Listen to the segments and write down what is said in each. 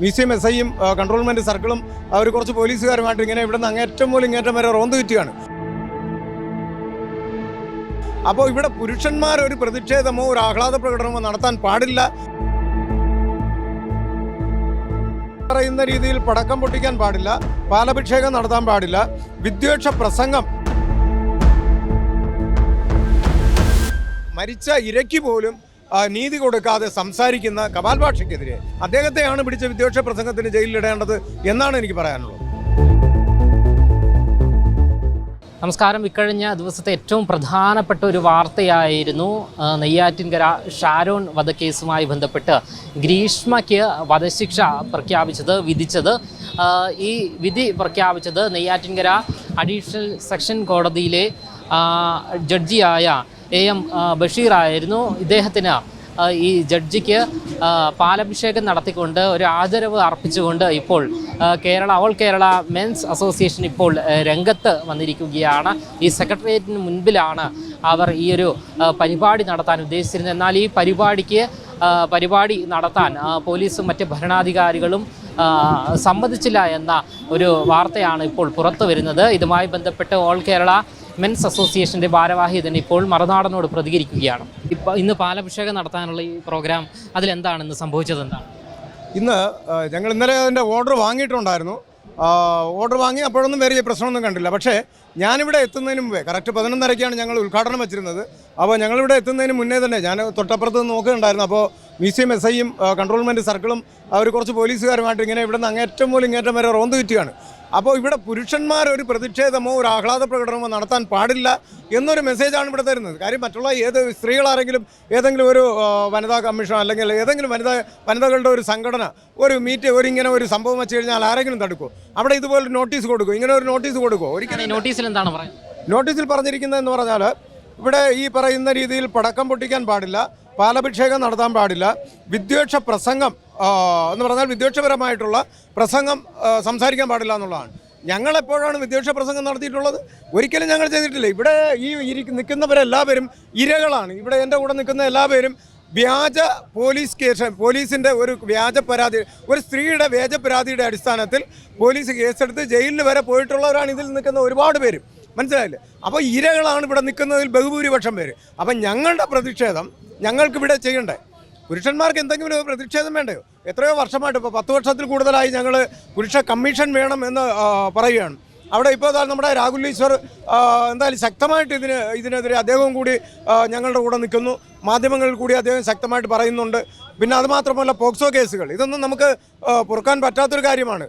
Museum S ഐയും കൺട്രോൾമെന്റ് സർക്കിളും അവർ കുറച്ച് പോലീസുകാരുമായിട്ട് ഇങ്ങനെ ഇവിടെ നിന്ന് അങ്ങേറ്റം മുതൽ ഇങ്ങേറ്റം വരെ റോന്ത് കിറ്റുകയാണ്. അപ്പോൾ ഇവിടെ പുരുഷന്മാർ ഒരു പ്രതിഷേധമോ ഒരു ആഹ്ലാദ പ്രകടനമോ നടത്താൻ പാടില്ല. പറയുന്ന രീതിയിൽ പടക്കം പൊട്ടിക്കാൻ പാടില്ല, പാലഭിഷേകം നടത്താൻ പാടില്ല, വിദ്വേഷ പ്രസംഗം, മരിച്ച ഇരയ്ക്ക് പോലും നീതി കൊടുക്കാതെ സംസാരിക്കുന്ന കപാൽ ഭാഷയ്ക്കെതിരെ അദ്ദേഹത്തെയാണ് പിടിച്ച വിദ്വേഷ പ്രസംഗത്തിന് ജയിലിലിടേണ്ടത് എന്നാണ് എനിക്ക് പറയാനുള്ളത്. നമസ്കാരം. ഇക്കഴിഞ്ഞ ദിവസത്തെ ഏറ്റവും പ്രധാനപ്പെട്ട ഒരു വാർത്തയായിരുന്നു നെയ്യാറ്റിൻകര ഷാരോൺ വധക്കേസുമായി ബന്ധപ്പെട്ട് ഗ്രീഷ്മയ്ക്ക് വധശിക്ഷ വിധിച്ചത്. ഈ വിധി പ്രഖ്യാപിച്ചത് നെയ്യാറ്റിൻകര അഡീഷണൽ സെഷൻ കോടതിയിലെ ജഡ്ജിയായ AM ബഷീറായിരുന്നു. ഇദ്ദേഹത്തിന് ഈ ജഡ്ജിക്ക് പാലഭിഷേകം നടത്തിക്കൊണ്ട് ഒരു ആദരവ് അർപ്പിച്ചുകൊണ്ട് ഇപ്പോൾ ഓൾ കേരള മെൻസ് അസോസിയേഷൻ ഇപ്പോൾ രംഗത്ത് വന്നിരിക്കുകയാണ്. ഈ സെക്രട്ടേറിയറ്റിന് മുൻപിലാണ് അവർ ഈ ഒരു പരിപാടി നടത്താൻ ഉദ്ദേശിച്ചിരുന്നത്. എന്നാൽ ഈ പരിപാടി നടത്താൻ പോലീസും മറ്റ് ഭരണാധികാരികളും സമ്മതിച്ചില്ല എന്ന ഒരു വാർത്തയാണ് ഇപ്പോൾ പുറത്തു വരുന്നത്. ഇതുമായി ബന്ധപ്പെട്ട് ഓൾ കേരള മെൻസ് അസോസിയേഷൻ്റെ ഭാരവാഹി തന്നെ ഇപ്പോൾ മറുനാടനോട് പ്രതികരിക്കുകയാണ്. ഇന്ന് പാലഭിഷേകം നടത്താനുള്ള ഈ പ്രോഗ്രാം അതിലെന്താണ് ഇന്ന് സംഭവിച്ചത്? എന്താണ് ഇന്ന് ഞങ്ങൾ ഇന്നലെ അതിൻ്റെ ഓർഡർ വാങ്ങിയിട്ടുണ്ടായിരുന്നു. ഓർഡർ വാങ്ങി അപ്പോഴൊന്നും വേറെ പ്രശ്നമൊന്നും കണ്ടില്ല. പക്ഷേ ഞാനിവിടെ എത്തുന്നതിന് മുമ്പേ കറക്റ്റ് 11:30-ക്കാണ് ഞങ്ങൾ ഉദ്ഘാടനം വെച്ചിരുന്നത്. അപ്പോൾ ഞങ്ങളിവിടെ എത്തുന്നതിന് മുന്നേ തന്നെ ഞാൻ തൊട്ടപ്പുറത്ത് നോക്കുകയുണ്ടായിരുന്നു. അപ്പോൾ മ്യൂസിയം എസ് ഐയും കൺട്രോൾമെൻറ്റ് സർക്കിളും അവർ കുറച്ച് പോലീസുകാരുമായിട്ട് ഇങ്ങനെ ഇവിടെ നിന്ന് അങ്ങേറ്റം മുതൽ ഇങ്ങേറ്റം വരെ റോന്ത് കിറ്റുകയാണ്. അപ്പോൾ ഇവിടെ പുരുഷന്മാർ ഒരു പ്രതിഷേധമോ ഒരു ആഹ്ലാദ പ്രകടനമോ നടത്താൻ പാടില്ല എന്നൊരു മെസ്സേജാണ് ഇവിടെ തരുന്നത്. കാര്യം മറ്റുള്ള ഏത് സ്ത്രീകളാരെങ്കിലും ഏതെങ്കിലും ഒരു വനിതാ കമ്മീഷൻ അല്ലെങ്കിൽ ഏതെങ്കിലും വനിതകളുടെ ഒരു സംഘടന ഇങ്ങനെ ഒരു സംഭവം വെച്ച് കഴിഞ്ഞാൽ ആരെങ്കിലും തടുക്കുമോ? അവിടെ ഇതുപോലെ നോട്ടീസ് കൊടുക്കും, ഇങ്ങനെ ഒരു നോട്ടീസ് കൊടുക്കുമോ? ഒരിക്കലും. നോട്ടീസിൽ എന്താണ് പറയുന്നത്? നോട്ടീസിൽ പറഞ്ഞിരിക്കുന്നതെന്ന് പറഞ്ഞാൽ ഇവിടെ ഈ പറയുന്ന രീതിയിൽ പടക്കം പൊട്ടിക്കാൻ പാടില്ല, പാലഭിഷേകം നടത്താൻ പാടില്ല, വിദ്വേഷ പ്രസംഗം എന്ന് പറഞ്ഞാൽ വിദ്വേഷപരമായിട്ടുള്ള പ്രസംഗം സംസാരിക്കാൻ പാടില്ല എന്നുള്ളതാണ്. ഞങ്ങളെപ്പോഴാണ് വിദ്വേഷ പ്രസംഗം നടത്തിയിട്ടുള്ളത്? ഒരിക്കലും ഞങ്ങൾ ചെയ്തിട്ടില്ല. ഇവിടെ ഈ നിൽക്കുന്നവരെല്ലാവരും ഇരകളാണ്. ഇവിടെ എൻ്റെ കൂടെ നിൽക്കുന്ന എല്ലാവരും വ്യാജ പോലീസിൻ്റെ ഒരു വ്യാജ പരാതി, ഒരു സ്ത്രീയുടെ വ്യാജ പരാതിയുടെ അടിസ്ഥാനത്തിൽ പോലീസ് കേസെടുത്ത് ജയിലിൽ വരെ പോയിട്ടുള്ളവരാണ് ഇതിൽ നിൽക്കുന്ന ഒരുപാട് പേര്. മനസ്സിലായില്ലേ? അപ്പോൾ ഇരകളാണ് ഇവിടെ നിൽക്കുന്നതിൽ ബഹുഭൂരിപക്ഷം പേര്. അപ്പം ഞങ്ങളുടെ പ്രതിഷേധം ഞങ്ങൾക്കിവിടെ ചെയ്യണ്ടേ? പുരുഷന്മാർക്ക് എന്തെങ്കിലും ഒരു പ്രതിഷേധം വേണ്ടയോ? എത്രയോ വർഷമായിട്ട്, ഇപ്പോൾ 10 വർഷത്തിൽ കൂടുതലായി ഞങ്ങൾ പുരുഷ കമ്മീഷൻ വേണം എന്ന് പറയുകയാണ്. അവിടെ ഇപ്പോൾ നമ്മുടെ രാഹുൽ ഈശ്വർ എന്തായാലും ശക്തമായിട്ട് ഇതിനെതിരെ അദ്ദേഹവും കൂടി ഞങ്ങളുടെ കൂടെ നിൽക്കുന്നു. മാധ്യമങ്ങളിൽ കൂടി അദ്ദേഹം ശക്തമായിട്ട് പറയുന്നുണ്ട്. പിന്നെ അതുമാത്രമല്ല, പോക്സോ കേസുകൾ, ഇതൊന്നും നമുക്ക് പൊറുക്കാൻ പറ്റാത്തൊരു കാര്യമാണ്.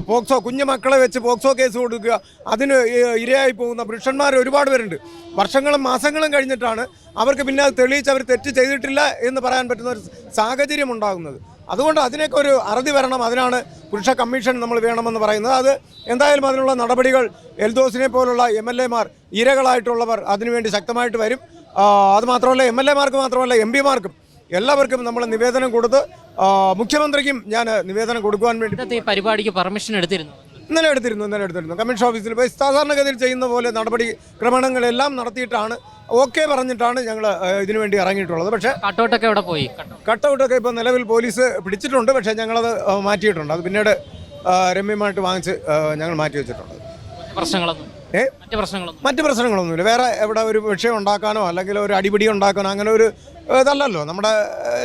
പോക്സോ, കുഞ്ഞു മക്കളെ വെച്ച് പോക്സോ കേസ് കൊടുക്കുക, അതിന് ഇരയായി പോകുന്ന പുരുഷന്മാർ ഒരുപാട് പേരുണ്ട്. വർഷങ്ങളും മാസങ്ങളും കഴിഞ്ഞിട്ടാണ് അവർക്ക് പിന്നെ അത് തെളിയിച്ച് അവർ തെറ്റ് ചെയ്തിട്ടില്ല എന്ന് പറയാൻ പറ്റുന്ന ഒരു സാഹചര്യം ഉണ്ടാകുന്നത്. അതുകൊണ്ട് അതിനൊക്കെ ഒരു അറുതി വരണം. അതിനാണ് പുരുഷ കമ്മീഷൻ നമ്മൾ വേണമെന്ന് പറയുന്നത്. അത് എന്തായാലും അതിനുള്ള നടപടികൾ എൽദോസിനെ പോലുള്ള MLA-മാർ, ഇരകളായിട്ടുള്ളവർ അതിനുവേണ്ടി ശക്തമായിട്ട് വരും. അതുമാത്രമല്ല, MLA-മാർക്ക് മാത്രമല്ല MP-മാർക്കും എല്ലാവർക്കും നമ്മൾ നിവേദനം കൊടുത്ത് മുഖ്യമന്ത്രിക്കും ഞാൻ നിവേദനം കൊടുക്കുവാൻ വേണ്ടി പരിപാടിക്ക് പെർമിഷൻ ഇന്നലെ എടുത്തിരുന്നു. കമ്മീഷൻ ഓഫീസിൽ പോയി സാധാരണഗതിയിൽ ചെയ്യുന്ന പോലെ നടപടി ക്രമങ്ങളെല്ലാം നടത്തിയിട്ടാണ് ഓക്കെ പറഞ്ഞിട്ടാണ് ഞങ്ങൾ ഇതിനു വേണ്ടി ഇറങ്ങിയിട്ടുള്ളത്. പക്ഷേ കട്ടൗട്ടൊക്കെ ഇപ്പോൾ നിലവിൽ പോലീസ് പിടിച്ചിട്ടുണ്ട്. പക്ഷേ ഞങ്ങളത് മാറ്റിയിട്ടുണ്ട്. അത് പിന്നീട് രമ്യമായിട്ട് വാങ്ങിച്ച് ഞങ്ങൾ മാറ്റി വെച്ചിട്ടുണ്ട്. മറ്റ് പ്രശ്നങ്ങളൊന്നുമില്ല. വേറെ എവിടെ ഒരു വിഷയം ഉണ്ടാക്കാനോ അല്ലെങ്കിൽ ഒരു അടിപിടി ഉണ്ടാക്കാനോ അങ്ങനെ ഒരു ഇതല്ലല്ലോ നമ്മുടെ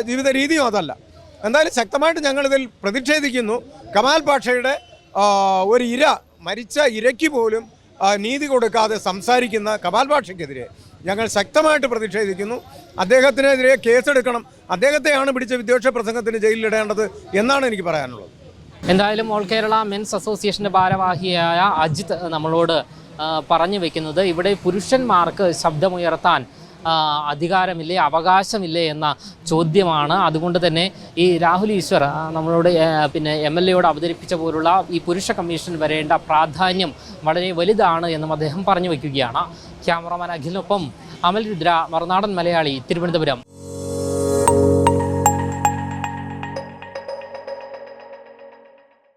ജീവിത രീതിയും അതല്ല. എന്തായാലും ശക്തമായിട്ട് ഞങ്ങളിതിൽ പ്രതിഷേധിക്കുന്നു. കമാൽ പാഷയുടെ ഒരു മരിച്ച ഇരയ്ക്ക് പോലും നീതി കൊടുക്കാതെ സംസാരിക്കുന്ന കപാൽ ഭാഷയ്ക്കെതിരെ ഞങ്ങൾ ശക്തമായിട്ട് പ്രതിഷേധിക്കുന്നു. അദ്ദേഹത്തിനെതിരെ കേസെടുക്കണം. അദ്ദേഹത്തെയാണ് പിടിച്ച വിദ്വേഷ പ്രസംഗത്തിന് ജയിലിലിടേണ്ടത് എന്നാണ് എനിക്ക് പറയാനുള്ളത്. എന്തായാലും ഓൾ കേരള മെൻസ് അസോസിയേഷൻ്റെ ഭാരവാഹിയായ അജിത് നമ്മളോട് പറഞ്ഞു വെക്കുന്നത് ഇവിടെ പുരുഷന്മാർക്ക് ശബ്ദമുയർത്താൻ അധികാരമില്ലേ, അവകാശമില്ലേ എന്ന ചോദ്യമാണ്. അതുകൊണ്ട് തന്നെ ഈ രാഹുൽ ഈശ്വർ നമ്മളോട് MLA-യോട് അവതരിപ്പിച്ച പോലുള്ള ഈ പുരുഷ കമ്മീഷൻ വരേണ്ട പ്രാധാന്യം വളരെ വലുതാണ് എന്നും അദ്ദേഹം പറഞ്ഞു വയ്ക്കുകയാണ്. ക്യാമറമാൻ അഖിലിനൊപ്പം അമൽ രുദ്ര, മറുനാടൻ മലയാളി, തിരുവനന്തപുരം.